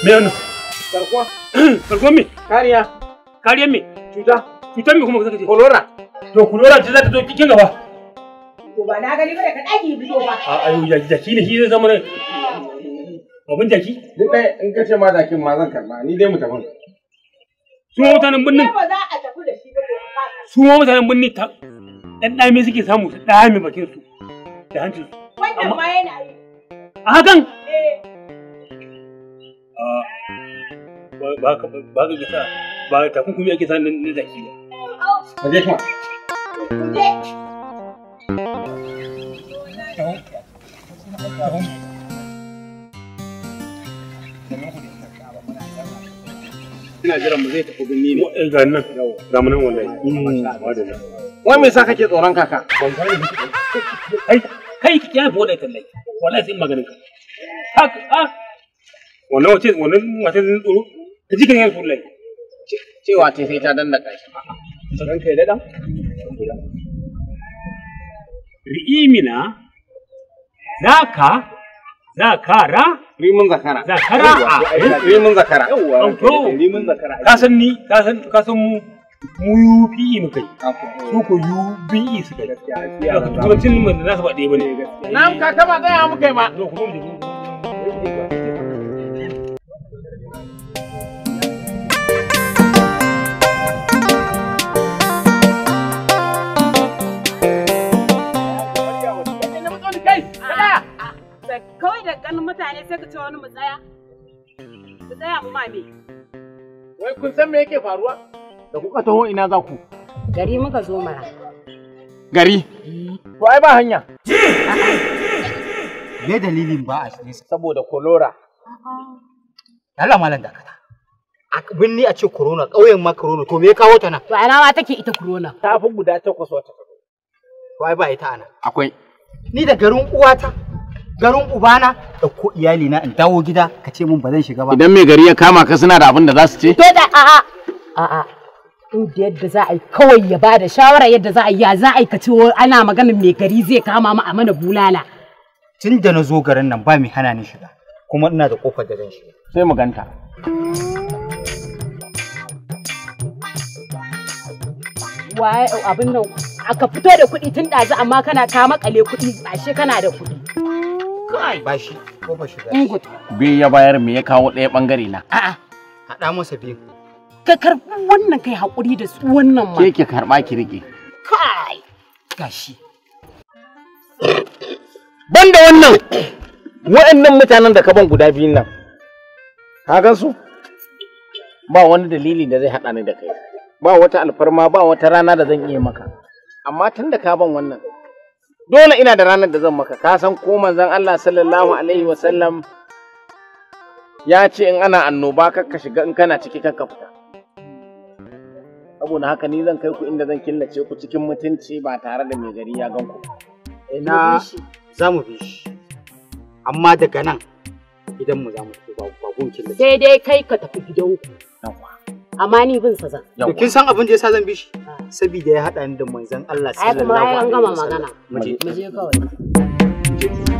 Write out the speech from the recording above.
Me wannan? Garkuwa. Garkuwa me? Kariya. Kariya me? Cuta. Cutar me kuma ka ce? Kolora. To kolora ce za ta zo cikin gaba. To ba na gani ba da ka daki biyo ba. A ayo jaki ne shi zai zama abin jaki? Duk ɗaya in ka ce ma jakin ma zan karɓa ni dai mu tafi. Su ma mutanen birnin. Ba za a tafi da shi ba ko ka. Su ma mutanen birnin ta ɗan ɗame suke samu su ɗame bakin su da hancin su. Wannan ma yana yi. A hakan? Eh. Ba ka gisa ba takunkumi ake sa na jaki ba. Ka je kuma. Kuje. Ina jiran mu zai tafi binni ne. Ga nan, ga mu nan wallahi. Wai me yasa kake tsoron kaka? Kai ki ya bude tallahi. Wallahi sai maganin ka. Haka wannan wace tsoro? Ka ji kan yan wallahi. Cewa ce sai ta danna kashi. Sakan kai da dan. Ri'imina zakara Rimin zakara. Rimin zakara. Rimin zakara. Ka san mu UPE mu kai. Su ko UBE su kai. Turancin mu da nasu ba ɗaya bane. Na'am kaka ba tsaya mu kai ba. Kawai da ganin mutane sai ka ce wani mu tsaya. Mu tsaya mu ma me? Wai kun san me yake faruwa? Da kuka taho ina za ku? Gari muka zo mara. Gari? To ai ba hanya. Me dalilin ba a shirye Saboda kolora. Allah malam dakata. A binni a ce corona, ƙauyen ma corona, to me ya kawo ta nan? To ana ma take ita corona. Ta fi guda 8 wata. To ai ba ita ana. Akwai. Ni da garin uwata, garin ubana, ɗauko iyali na in dawo gida ka ce mun ba zan shiga ba. Idan mai gari ya kama ka suna da abin da za su ce? To da a'a. Inda yadda za a yi kawai ya bada shawara yadda za a yi ya za a yi ka ce ana maganin mai gari zai kama mu a mana bulala. Tun da na zo garin nan ba mai hana ni shiga, kuma ina da kofar da zan shiga. Sai mu ganta. Waye abin nan aka fito da kuɗi tun ɗazu amma kana ka makale kuɗi ashe kana da kuɗi. Kai ba shi kofar shiga. Ingut. Biyu ya bayar me ya kawo ɗaya ɓangare na. A'a. Haɗa masa biyu. Ka karɓi wannan kai haƙuri da su wannan ma. Ke ki karɓa ki riƙe. Kai. Gashi. Banda wannan wa'annan mutanen da ka ban guda biyun nan. Ka gan su? Ba wani dalili da zai haɗa ni da kai. Ba wata alfarma ba wata rana da zan iya maka. Amma tun da ka ban wannan dole ina da ranar da zan maka. Ka san ko manzon Allah sallallahu alaihi wa sallam ya ce in ana annoba kakka shiga in kana ciki kakka fita. Saboda haka ni zan kai ku inda zan killace ku cikin mutunci ba tare da mai gari ya gan ku. Ina za mu bi shi. Amma daga nan gidan mu za mu tafi ba gunkin da. Sai dai kai ka tafi gidanku. Amma ni bin sa zan. To kin san abin da yasa zan bi shi? Saboda ya haɗa ni da manzon Allah sallallahu alaihi wasallam. Ai kuma ai an gama magana. Mu je kawai.